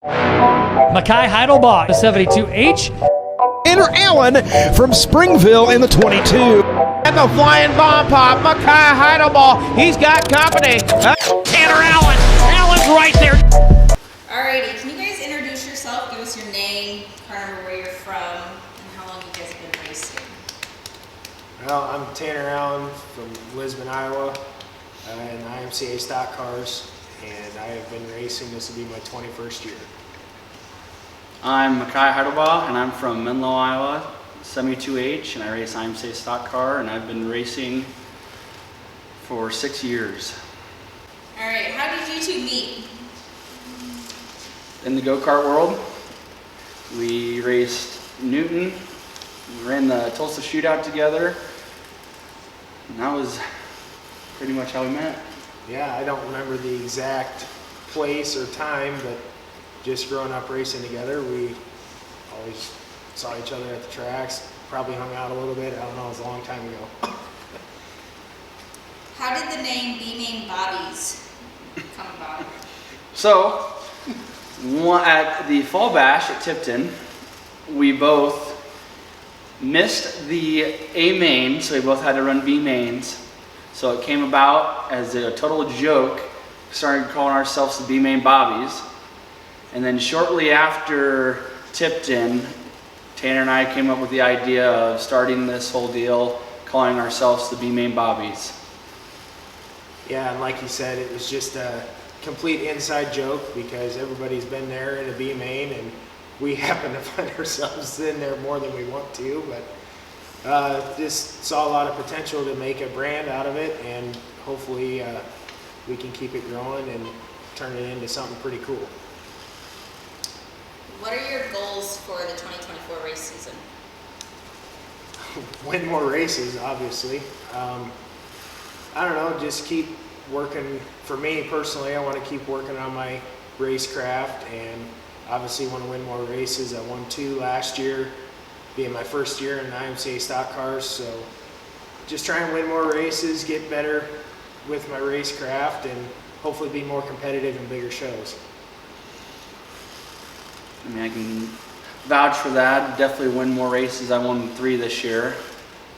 Miciah Hidlebaugh, the 72H. Tanner Allen from Springville in the 22. And the flying bomb pop, Miciah Hidlebaugh, he's got company. Tanner Allen. Allen's right there. Alrighty, can you guys introduce yourself? Give us your name, car number, where you're from, and how long you guys have been racing. Well, I'm Tanner Allen from Lisbon, Iowa, in IMCA stock cars, and I have been racing. This will be my 21st year. I'm Miciah Hidlebaugh, and I'm from Menlo, Iowa, 72H, and I race IMCA stock car, and I've been racing for 6 years. Alright, how did you two meet? In the go-kart world, we raced Newton, we ran the Tulsa shootout together, and that was pretty much how we met. Yeah, I don't remember the exact place or time, but just growing up racing together, we always saw each other at the tracks, probably hung out a little bit. I don't know, it was a long time ago. How did the name B-Main Bobbies come about? So, at the fall bash at Tipton, we both missed the A main, so we both had to run B mains. So it came about as a total joke, started calling ourselves the B-Main Bobbies. And then shortly after Tipton, Tanner and I came up with the idea of starting this whole deal, calling ourselves the B-Main Bobbies. Yeah, and like you said, it was just a complete inside joke because everybody's been there in a B-Main, and we happen to find ourselves in there more than we want to, but just saw a lot of potential to make a brand out of it, and hopefully we can keep it growing and turn it into something pretty cool. What are your goals for the 2024 race season? Win more races, obviously. I don't know, just keep working. For me personally, I want to keep working on my racecraft, and obviously want to win more races. I won 2 last year, being my first year in IMCA stock cars, so just try and win more races, get better with my racecraft, and hopefully be more competitive in bigger shows. I mean, I can vouch for that. Definitely win more races. I won 3 this year,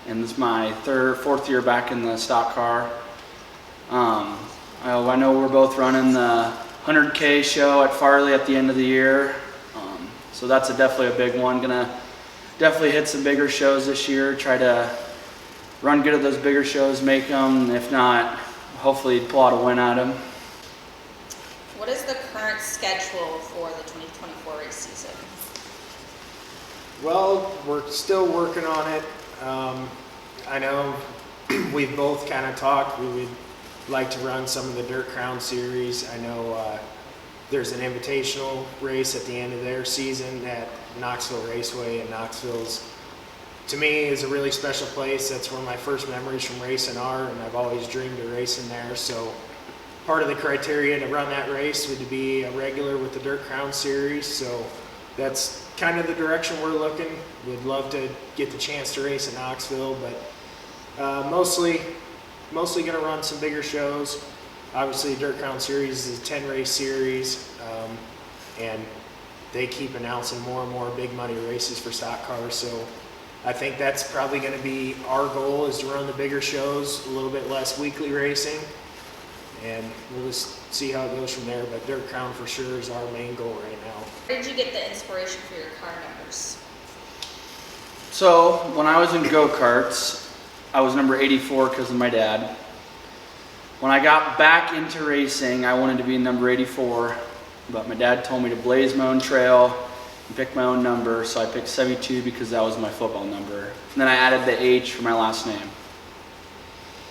and this is my 4th year back in the stock car. I know we're both running the 100K show at Farley at the end of the year, so that's definitely a big one. Gonna definitely hit some bigger shows this year. Try to run good at those bigger shows, make them. If not, hopefully pull out a win at them. What is the current schedule for the 2024 race season? Well, we're still working on it. I know we've both kind of talked. We would like to run some of the Dirt Crown series. I know there's an invitational race at the end of their season at Knoxville Raceway, and Knoxville's, to me, is a really special place. That's where my first memories from racing are, and I've always dreamed of racing there. So part of the criteria to run that race would be a regular with the Dirt Crown series. So that's kind of the direction we're looking. We'd love to get the chance to race in Knoxville, but mostly going to run some bigger shows. Obviously, the Dirt Crown Series is a 10-race series, and they keep announcing more and more big money races for stock cars. So I think that's probably going to be our goal, is to run the bigger shows, a little bit less weekly racing, and we'll just see how it goes from there. But Dirt Crown for sure is our main goal right now. Where did you get the inspiration for your car numbers? So when I was in go-karts, I was number 84 because of my dad. When I got back into racing, I wanted to be number 84, but my dad told me to blaze my own trail and pick my own number, so I picked 72 because that was my football number. And then I added the H for my last name.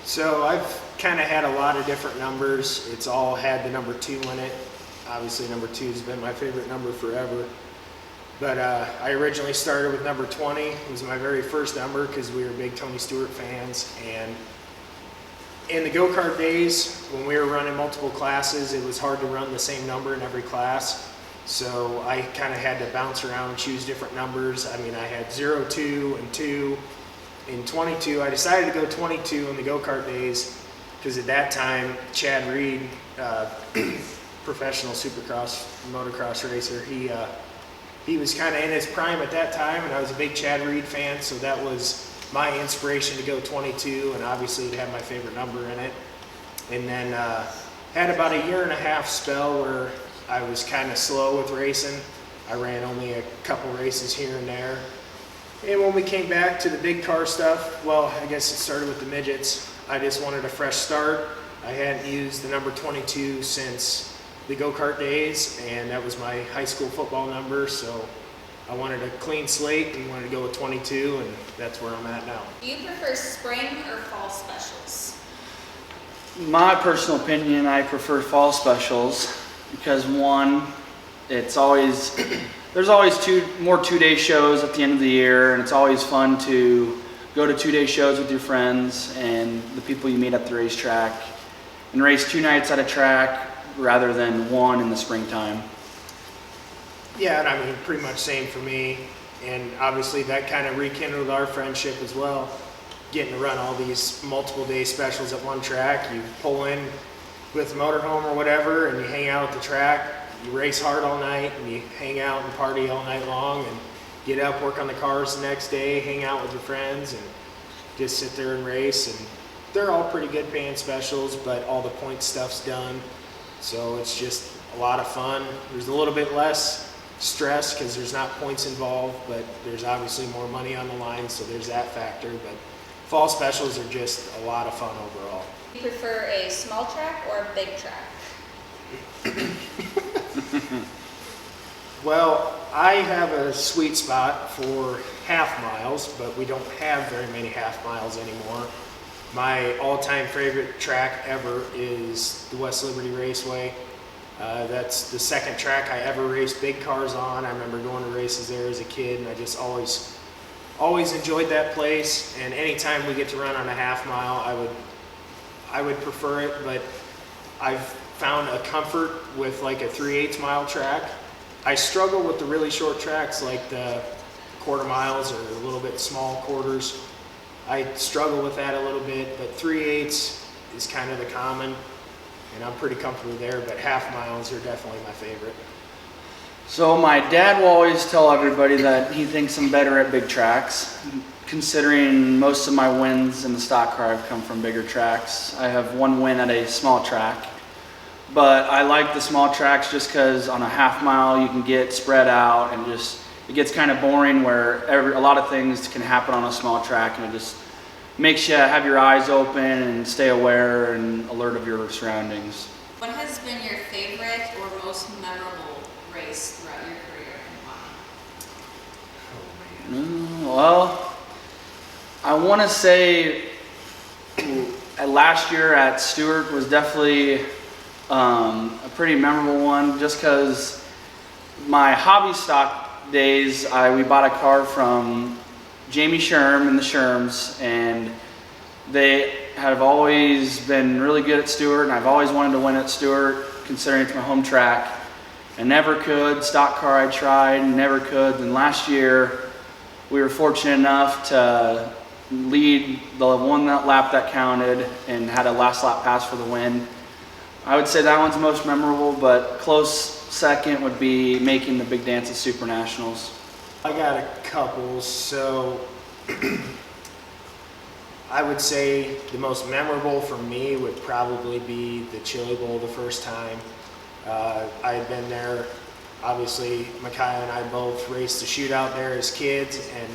So I've kind of had a lot of different numbers. It's all had the number 2 in it. Obviously number 2 has been my favorite number forever. But I originally started with number 20. It was my very first number because we were big Tony Stewart fans. And in the go-kart days, when we were running multiple classes, it was hard to run the same number in every class. So I kind of had to bounce around and choose different numbers. I mean, I had 0, 2, and 2. In 22, I decided to go 22 in the go-kart days because at that time, Chad Reed professional supercross motocross racer. He was kind of in his prime at that time, and I was a big Chad Reed fan, so that was my inspiration to go 22, and obviously to have my favorite number in it. And then had about a 1.5-year spell where I was kind of slow with racing. I ran only a couple races here and there. And when we came back to the big car stuff, well, I guess it started with the midgets. I just wanted a fresh start. I hadn't used the number 22 since the go-kart days, and that was my high school football number, so I wanted a clean slate and wanted to go with 22, and that's where I'm at now. Do you prefer spring or fall specials? My personal opinion, I prefer fall specials because one, it's always, there's always more two-day shows at the end of the year, and it's always fun to go to two-day shows with your friends and the people you meet at the racetrack and race 2 nights at a track rather than one in the springtime. Yeah, and I mean, pretty much same for me, and obviously that kind of rekindled our friendship as well. Getting to run all these multiple day specials at one track, you pull in with a motorhome or whatever, and you hang out at the track. You race hard all night, and you hang out and party all night long, and get up, work on the cars the next day, hang out with your friends, and just sit there and race. And they're all pretty good paying specials, but all the point stuff's done, so it's just a lot of fun. There's a little bit less stress because there's not points involved, but there's obviously more money on the line, so there's that factor. But fall specials are just a lot of fun overall. Do you prefer a small track or a big track? Well, I have a sweet spot for half miles, but we don't have very many half miles anymore. My all-time favorite track ever is the West Liberty Raceway. That's the second track I ever raced big cars on. I remember going to races there as a kid, and I just always enjoyed that place. And anytime we get to run on a half mile, I would prefer it, but I've found a comfort with like a 3/8 mile track. I struggle with the really short tracks like the quarter miles or a little bit small quarters. I struggle with that a little bit, but 3/8 is kind of the common, and I'm pretty comfortable there, but half miles are definitely my favorite. So my dad will always tell everybody that he thinks I'm better at big tracks, considering most of my wins in the stock car have come from bigger tracks. I have one win at a small track, but I like the small tracks just because on a half mile you can get spread out and just it gets kind of boring where a lot of things can happen on a small track, and it just makes you have your eyes open and stay aware and alert of your surroundings. What has been your favorite or most memorable race throughout your career and why? Well, I want to say last year at Stewart was definitely a pretty memorable one just because my hobby stock days, we bought a car from Jamie Sherm and the Sherms, and they have always been really good at Stewart, and I've always wanted to win at Stewart considering it's my home track. I never could. Stock car I tried, never could. And last year we were fortunate enough to lead the one lap that counted and had a last lap pass for the win. I would say that one's the most memorable, but close second would be making the big dance at Super Nationals. I got a couple, so I would say the most memorable for me would probably be the Chili Bowl the first time. I had been there, obviously Miciah and I both raced the shootout there as kids, and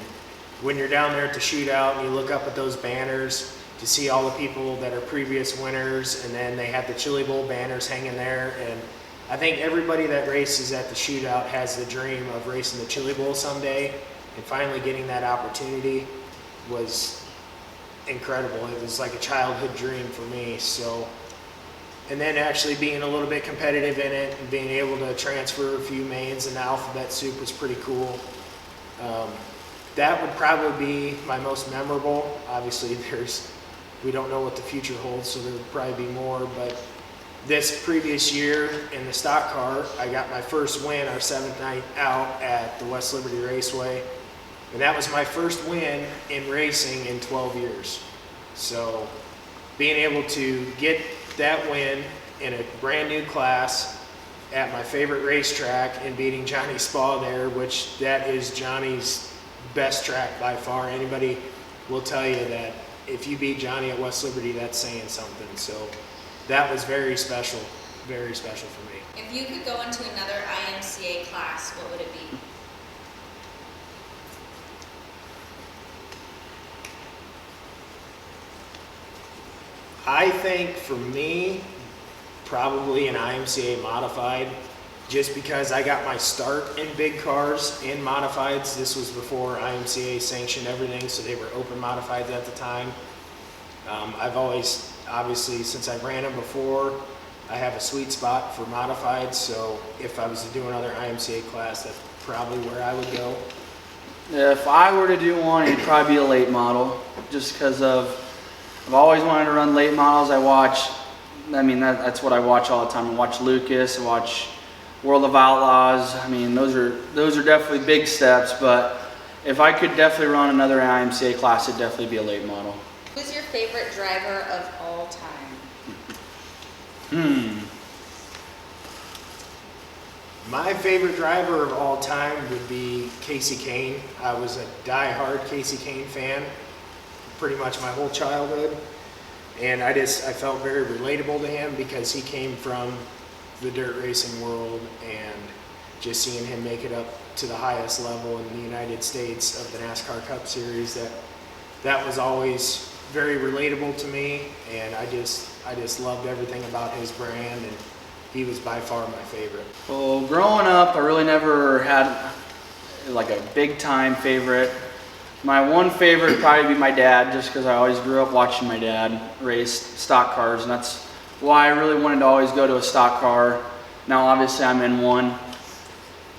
when you're down there at the shootout and you look up at those banners to see all the people that are previous winners, and then they have the Chili Bowl banners hanging there, and I think everybody that races at the shootout has the dream of racing the Chili Bowl someday, and finally getting that opportunity was incredible. It was like a childhood dream for me. So, and then actually being a little bit competitive in it and being able to transfer a few mains in the alphabet soup was pretty cool. That would probably be my most memorable. Obviously we don't know what the future holds, so there would probably be more, but this previous year in the stock car, I got my first win our 7th night out at the West Liberty Raceway. And that was my first win in racing in 12 years. So being able to get that win in a brand new class at my favorite racetrack and beating Johnny Spa there, which that is Johnny's best track by far. Anybody will tell you that if you beat Johnny at West Liberty, that's saying something. So that was very special for me. If you could go into another IMCA class, what would it be? I think for me, probably an IMCA modified, just because I got my start in big cars in modifieds. This was before IMCA sanctioned everything, so they were open modifieds at the time. I've always, obviously, since I ran them before, I have a sweet spot for modifieds, so if I was to do another IMCA class, that's probably where I would go. If I were to do one, it'd probably be a late model, just because I've always wanted to run late models. That's what I watch all the time. I watch Lucas, I watch World of Outlaws. I mean, those are definitely big steps, but if I could definitely run another IMCA class, it'd definitely be a late model. Who's your favorite driver of all time? My favorite driver of all time would be Casey Kane. I was a die-hard Casey Kane fan pretty much my whole childhood, and I felt very relatable to him because he came from the dirt racing world, and just seeing him make it up to the highest level in the United States of the NASCAR Cup Series, that was always very relatable to me, and I just loved everything about his brand, and he was by far my favorite. Well, growing up, I really never had like a big time favorite. My one favorite would probably be my dad, just because I always grew up watching my dad race stock cars, and that's why I really wanted to always go to a stock car. Now obviously I'm in one,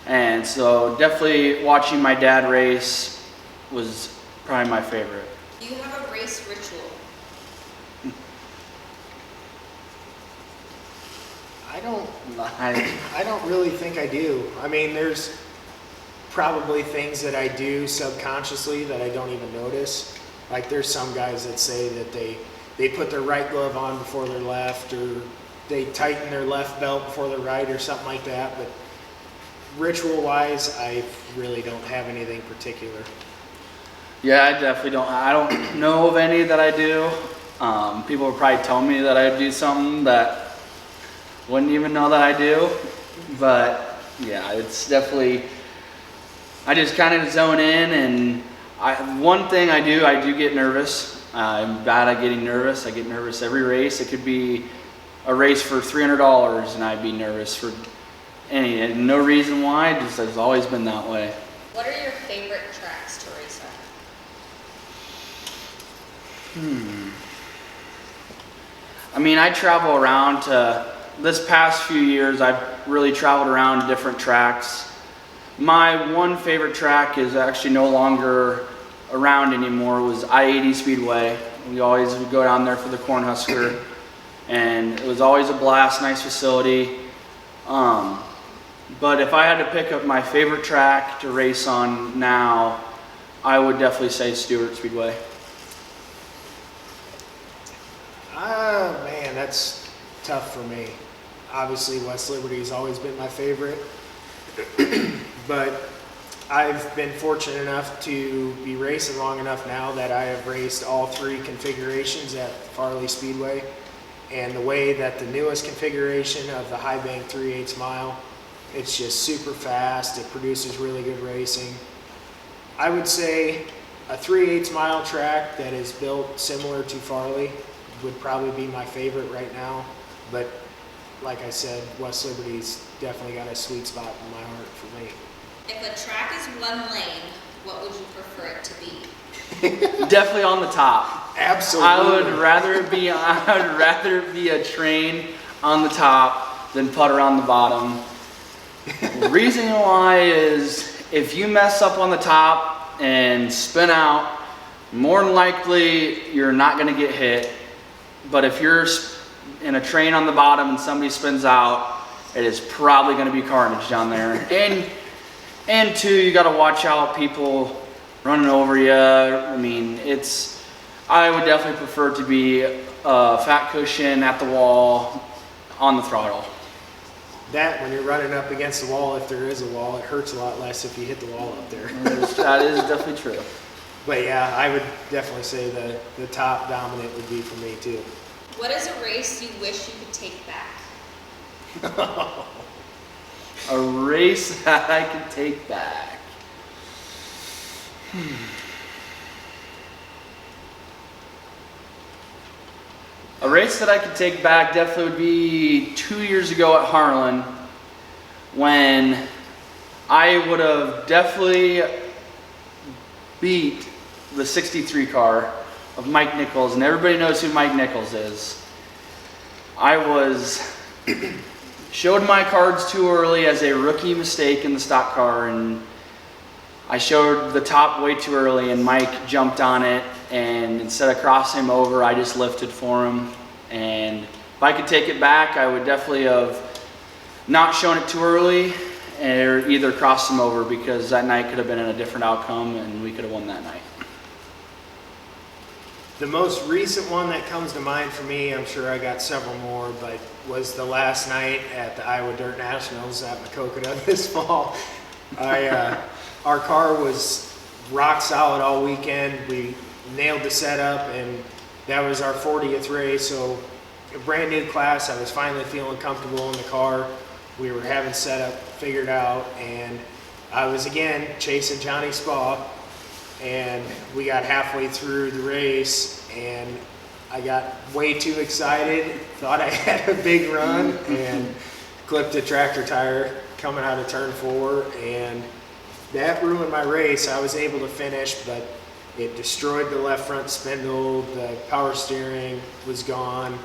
and so definitely watching my dad race was probably my favorite. Do you have a race ritual? I don't really think I do. I mean, there's probably things that I do subconsciously that I don't even notice. Like there's some guys that say that they put their right glove on before their left, or they tighten their left belt before their right, or something like that. But ritual-wise, I really don't have anything particular. Yeah, I definitely don't. I don't know of any that I do. People would probably tell me that I do something that wouldn't even know that I do. But yeah, it's definitely, I just kind of zone in, and one thing I do get nervous. I'm bad at getting nervous. I get nervous every race. It could be a race for $300 and I'd be nervous for any, and no reason why, just has always been that way. What are your favorite tracks to race at? I mean, I travel around to, this past few years, I've really traveled around to different tracks. My one favorite track is actually no longer around anymore. It was I-80 Speedway. We always would go down there for the Cornhusker, and it was always a blast, nice facility. But if I had to pick up my favorite track to race on now, I would definitely say Stewart Speedway. Man, that's tough for me. Obviously, West Liberty has always been my favorite, but I've been fortunate enough to be racing long enough now that I have raced all three configurations at Farley Speedway, and the way that the newest configuration of the high bank 3/8 mile, it's just super fast. It produces really good racing. I would say a 3/8 mile track that is built similar to Farley would probably be my favorite right now, but like I said, West Liberty's definitely got a sweet spot in my heart for me. If a track is one lane, what would you prefer it to be? Definitely on the top. Absolutely. I would rather it be a train on the top than putter on the bottom. The reason why is if you mess up on the top and spin out, more than likely you're not going to get hit. But if you're in a train on the bottom and somebody spins out, it is probably going to be carnage down there. And two, you got to watch out people running over you. I mean, I would definitely prefer to be a fat cushion at the wall on the throttle. that when you're running up against the wall, if there is a wall, it hurts a lot less if you hit the wall up there. That is definitely true. But yeah, I would definitely say the top dominant would be for me too. What is a race you wish you could take back? A race that I could take back. A race that I could take back definitely would be 2 years ago at Harlan, when I would have definitely beat the 63 car of Mike Nichols, and everybody knows who Mike Nichols is. I showed my cards too early as a rookie mistake in the stock car, and I showed the top way too early, and Mike jumped on it, and instead of crossing him over, I just lifted for him. And if I could take it back, I would definitely have not shown it too early, or either crossed him over, because that night could have been a different outcome, and we could have won that night. The most recent one that comes to mind for me, I'm sure I got several more, but was the last night at the Iowa Dirt Nationals at Miciah this fall. Our car was rock solid all weekend. We nailed the setup, and that was our 40th race. So a brand new class. I was finally feeling comfortable in the car. We were having setup figured out, and I was again chasing Johnny Spa, and we got halfway through the race, and I got way too excited, thought I had a big run, and clipped a tractor tire coming out of turn 4, and that ruined my race. I was able to finish, but it destroyed the left front spindle, the power steering was gone,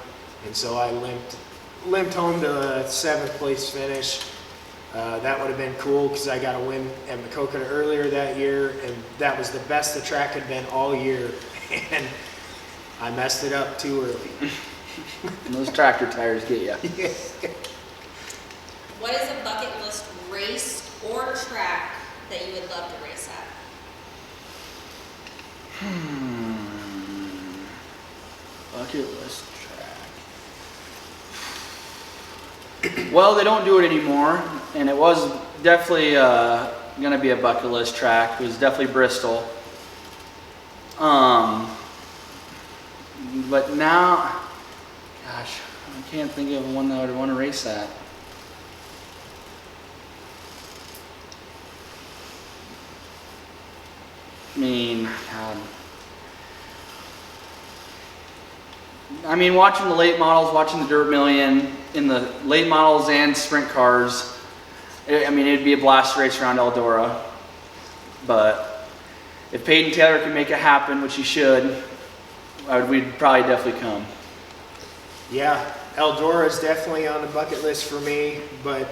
and so I limped home to a 7th place finish. That would have been cool because I got a win at Miciah earlier that year, and that was the best the track had been all year, and I messed it up too early. Those tractor tires get you. What is a bucket list race or track that you would love to race at? Bucket list track. Well, they don't do it anymore, and it was definitely going to be a bucket list track. It was definitely Bristol. But now, gosh, I can't think of one that I would want to race at. I mean, God. I mean, watching the late models, watching the Dirt Million in the late models and sprint cars, it'd be a blast to race around Eldora. But if Peyton Taylor can make it happen, which he should, we'd probably definitely come. Yeah, Eldora is definitely on the bucket list for me, but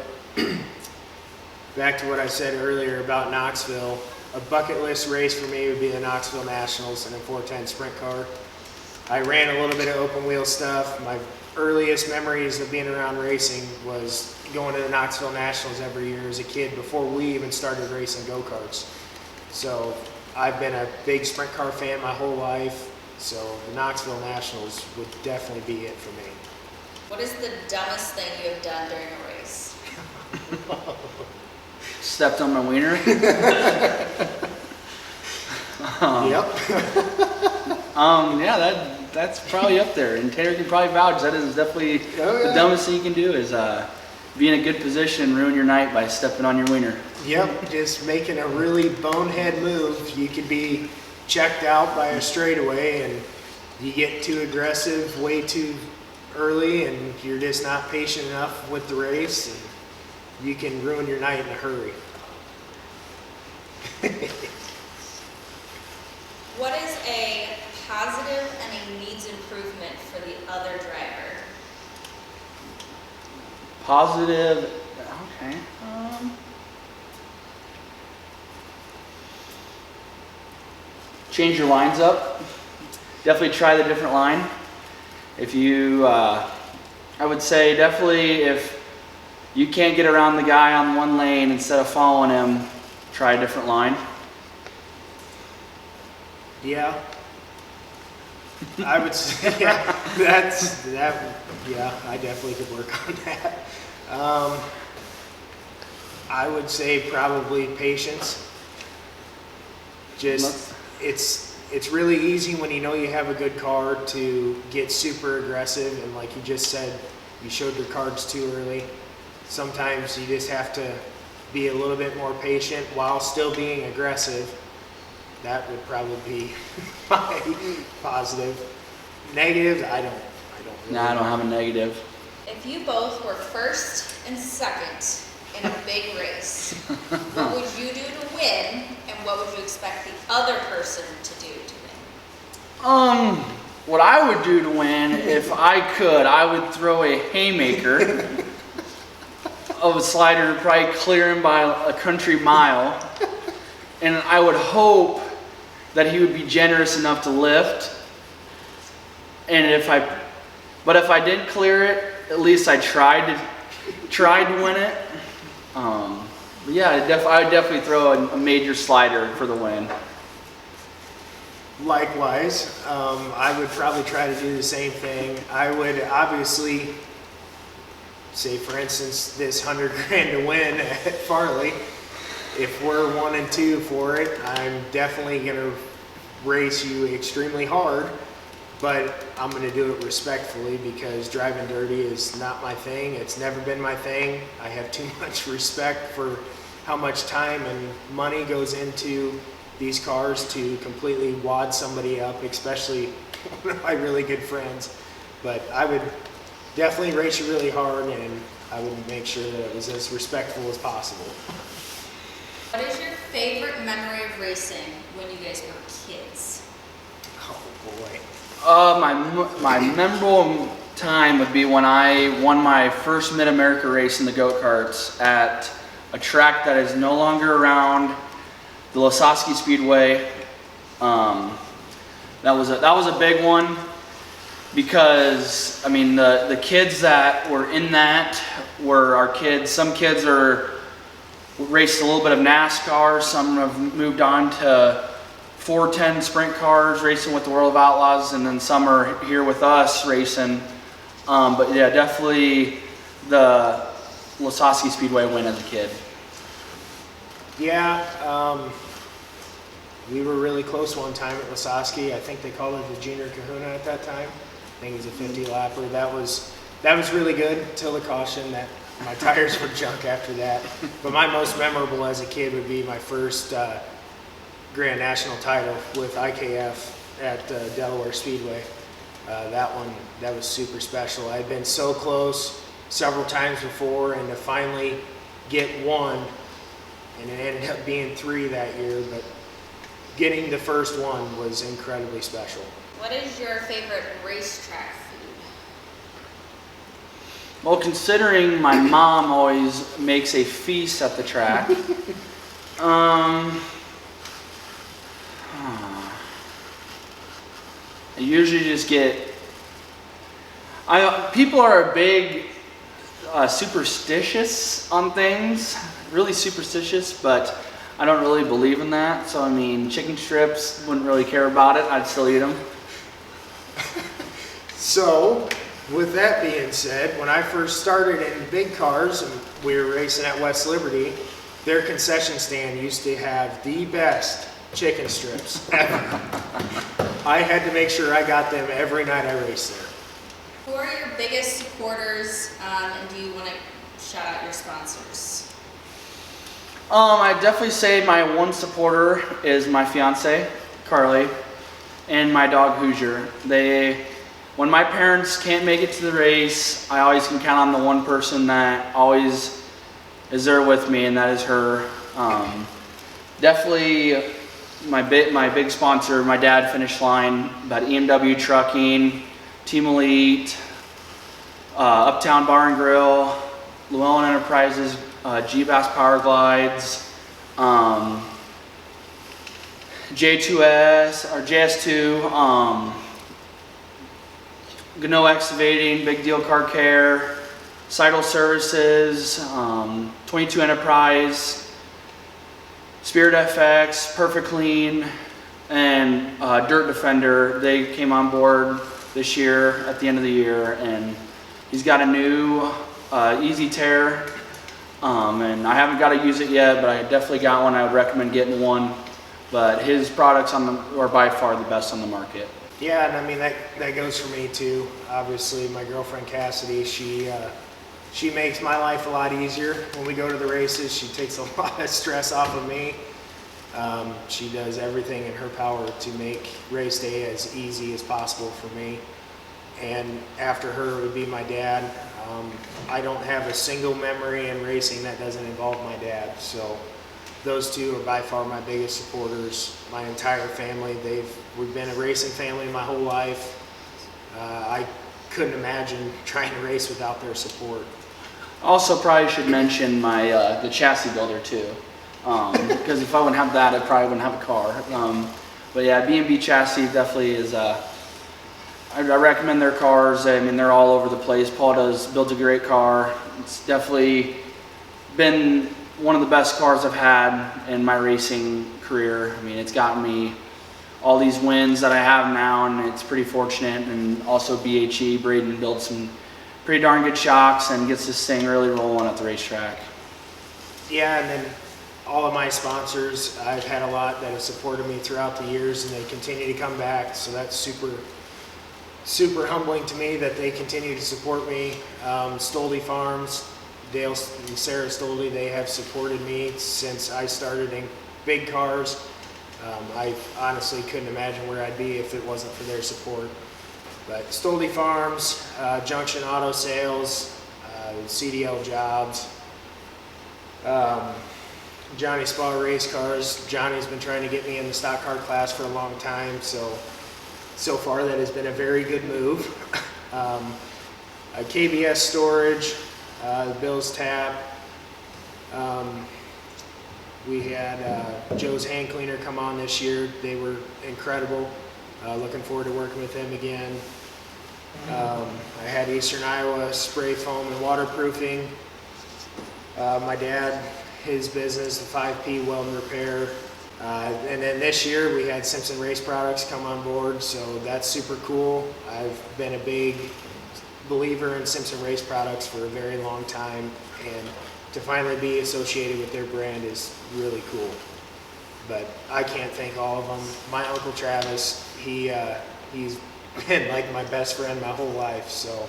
back to what I said earlier about Knoxville, a bucket list race for me would be the Knoxville Nationals in a 410 sprint car. I ran a little bit of open wheel stuff. My earliest memories of being around racing was going to the Knoxville Nationals every year as a kid before we even started racing go-karts. So I've been a big sprint car fan my whole life, so the Knoxville Nationals would definitely be it for me. What is the dumbest thing you have done during a race? Stepped on my wiener. Yep. Yeah, that's probably up there, and Taylor can probably vouch. That is definitely the dumbest thing you can do is be in a good position and ruin your night by stepping on your wiener. Yep, just making a really bonehead move. You could be checked out by a straightaway, and you get too aggressive way too early, and you're just not patient enough with the race, and you can ruin your night in a hurry. What is a positive and a needs improvement for the other driver? Positive, okay. Change your lines up. Definitely try the different line. If you, I would say definitely if you can't get around the guy on one lane, instead of following him, try a different line. Yeah. I would say, yeah, I definitely could work on that. I would say probably patience. Just it's really easy when you know you have a good card to get super aggressive, and like you just said, you showed your cards too early. Sometimes you just have to be a little bit more patient while still being aggressive. That would probably be my positive. Negatives, I don't really I don't have a negative. If you both were first and second in a big race, what would you do to win, and what would you expect the other person to do to win? What I would do to win, if I could, I would throw a haymaker of a slider, probably clear him by a country mile, and I would hope that he would be generous enough to lift. And if I didn't clear it, at least I tried to win it. But yeah, I would definitely throw a major slider for the win. Likewise, I would probably try to do the same thing. I would obviously say, for instance, this 100 grand to win at Farley. If we're 1 and 2 for it, I'm definitely going to race you extremely hard, but I'm going to do it respectfully because driving dirty is not my thing. It's never been my thing. I have too much respect for how much time and money goes into these cars to completely wad somebody up, especially one of my really good friends. But I would definitely race you really hard, and I would make sure that it was as respectful as possible. What is your favorite memory of racing when you guys were kids? Oh boy. My memorable time would be when I won my first Mid-America race in the go-karts at a track that is no longer around, the Lasosky Speedway. That was a big one because, I mean, the kids that were in that were our kids. Some kids raced a little bit of NASCAR, some have moved on to 410 sprint cars, racing with the World of Outlaws, and then some are here with us racing. But yeah, definitely the Lasosky Speedway win as a kid. Yeah, we were really close one time at Lasosky. I think they called it the Junior Kahuna at that time. I think it was a 50 lapper. That was really good until the caution that my tires were junk after that. But my most memorable as a kid would be my first Grand National title with IKF at Delaware Speedway. That was super special. I'd been so close several times before, and to finally get one, and it ended up being 3 that year, but getting the first one was incredibly special. What is your favorite racetrack food? Well, considering my mom always makes a feast at the track, I usually just get, people are a big superstitious on things, really superstitious, but I don't really believe in that. So I mean, chicken strips, wouldn't really care about it. I'd still eat them. So, with that being said, when I first started in big cars and we were racing at West Liberty, their concession stand used to have the best chicken strips ever. I had to make sure I got them every night I raced there. Who are your biggest supporters, and do you want to shout out your sponsors? I'd definitely say my one supporter is my fiance, Carly, and my dog Hoosier. When my parents can't make it to the race, I always can count on the one person that always is there with me, and that is her. Definitely my big sponsor, my dad, Finish Line, but EMW Trucking, Team Elite, Uptown Bar and Grill, Llewellyn Enterprises, G-Bass Power Glides, J2S or JS2, Gano Excavating, Big Deal Car Care, Seidel Services, 22 Enterprise, Spirit FX, Perfect Clean, and Dirt Defender. They came on board this year at the end of the year, and he's got a new Easy Tear And I haven't got to use it yet, but I definitely got one. I would recommend getting one. But his products are by far the best on the market. Yeah, and I mean that goes for me too. Obviously, my girlfriend Cassidy, she makes my life a lot easier when we go to the races. She takes a lot of stress off of me. She does everything in her power to make race day as easy as possible for me. And after her would be my dad. I don't have a single memory in racing that doesn't involve my dad. So those two are by far my biggest supporters. My entire family, we've been a racing family my whole life. I couldn't imagine trying to race without their support. Also, probably should mention my the chassis builder too, because if I wouldn't have that, I probably wouldn't have a car. But yeah, B&B Chassis definitely is. I recommend their cars. I mean, they're all over the place. Paul builds a great car. It's definitely been one of the best cars I've had in my racing career. I mean, it's gotten me all these wins that I have now, and it's pretty fortunate. And also BHE, Braden builds some pretty darn good shocks and gets this thing really rolling at the racetrack. Yeah, and then all of my sponsors, I've had a lot that have supported me throughout the years, and they continue to come back. So that's super humbling to me that they continue to support me. Stolde Farms, Dale and Sarah Stolde, they have supported me since I started in big cars. I honestly couldn't imagine where I'd be if it wasn't for their support. But Stolde Farms, Junction Auto Sales, CDL Jobs, Johnny Spa Race Cars. Johnny's been trying to get me in the stock car class for a long time, so far that has been a very good move. KBS Storage, Bill's Tap. We had Joe's Hand Cleaner come on this year. They were incredible. Looking forward to working with them again. I had Eastern Iowa Spray Foam and Waterproofing. My dad, his business, the 5P Weld and Repair. And then this year we had Simpson Race Products come on board, so that's super cool. I've been a big believer in Simpson Race Products for a very long time, and to finally be associated with their brand is really cool. But I can't thank all of them. My Uncle Travis, he's been like my best friend my whole life, so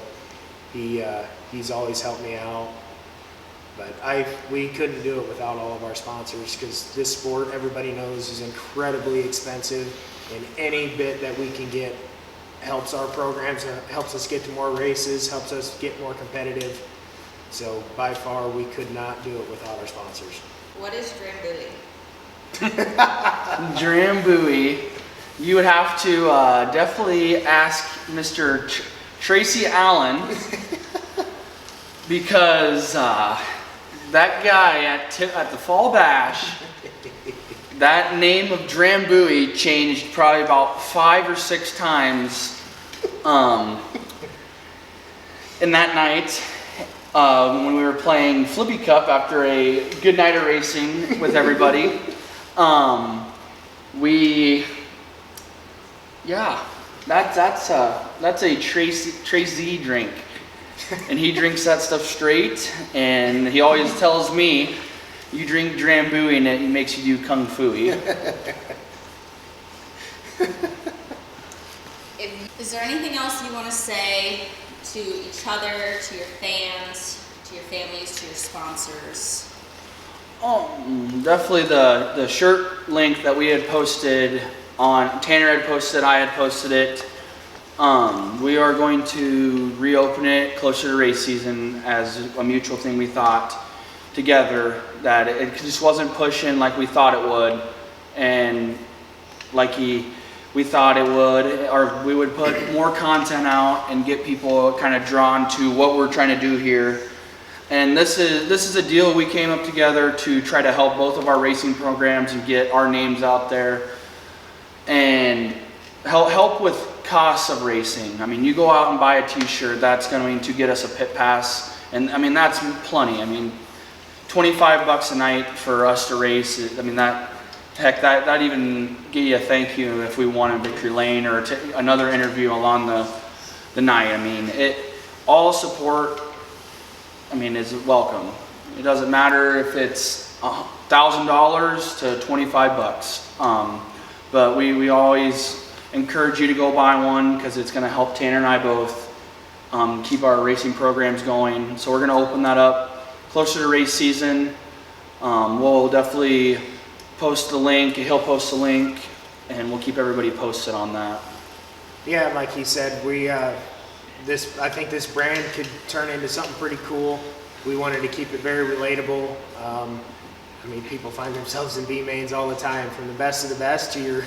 he's always helped me out. But we couldn't do it without all of our sponsors, because this sport, everybody knows, is incredibly expensive, and any bit that we can get helps our programs, helps us get to more races, helps us get more competitive. So by far, we could not do it without our sponsors. What is Drambuie? Drambuie, you would have to definitely ask Mr. Tracy Allen, because that guy at the Fall Bash, that name of Drambuie changed probably about 5 or 6 times in that night when we were playing Flippy Cup after a good night of racing with everybody. That's a Tracy drink. And he drinks that stuff straight, and he always tells me, you drink Drambuie and it makes you do Kung Fu. Is there anything else you want to say to each other, to your fans, to your families, to your sponsors? Definitely the shirt link that we had posted on, Tanner had posted, I had posted it. We are going to reopen it closer to race season as a mutual thing. We thought together that it just wasn't pushing like we thought it would, and like we thought it would, or we would put more content out and get people kind of drawn to what we're trying to do here. And this is a deal we came up together to try to help both of our racing programs and get our names out there and help with costs of racing. I mean, you go out and buy a t-shirt, that's going to get us a pit pass, and I mean, that's plenty. I mean, $25 a night for us to race, I mean, that even get you a thank you if we won in Victory Lane, or another interview along the night. I mean, all support, I mean, is welcome. It doesn't matter if it's $1,000 to $25. But we always encourage you to go buy one because it's going to help Tanner and I both keep our racing programs going. So we're going to open that up closer to race season. We'll definitely post the link. He'll post the link, and we'll keep everybody posted on that. Yeah, like he said, I think this brand could turn into something pretty cool. We wanted to keep it very relatable. I mean, people find themselves in B-Mains all the time, from the best of the best to your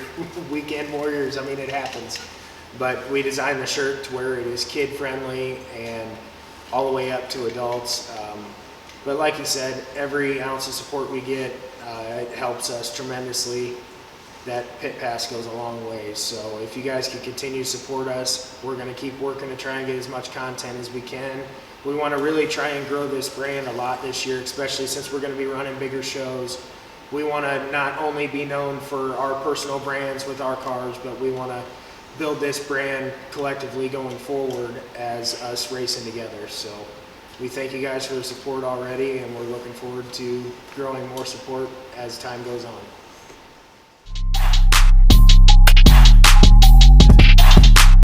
weekend warriors. I mean, it happens. But we designed the shirt to where it is kid-friendly and all the way up to adults. But like you said, every ounce of support we get, it helps us tremendously. That pit pass goes a long way. So if you guys can continue to support us, we're going to keep working to try and get as much content as we can. We want to really try and grow this brand a lot this year, especially since we're going to be running bigger shows. We want to not only be known for our personal brands with our cars, but we want to build this brand collectively going forward as us racing together. So we thank you guys for the support already, and we're looking forward to growing more support as time goes on.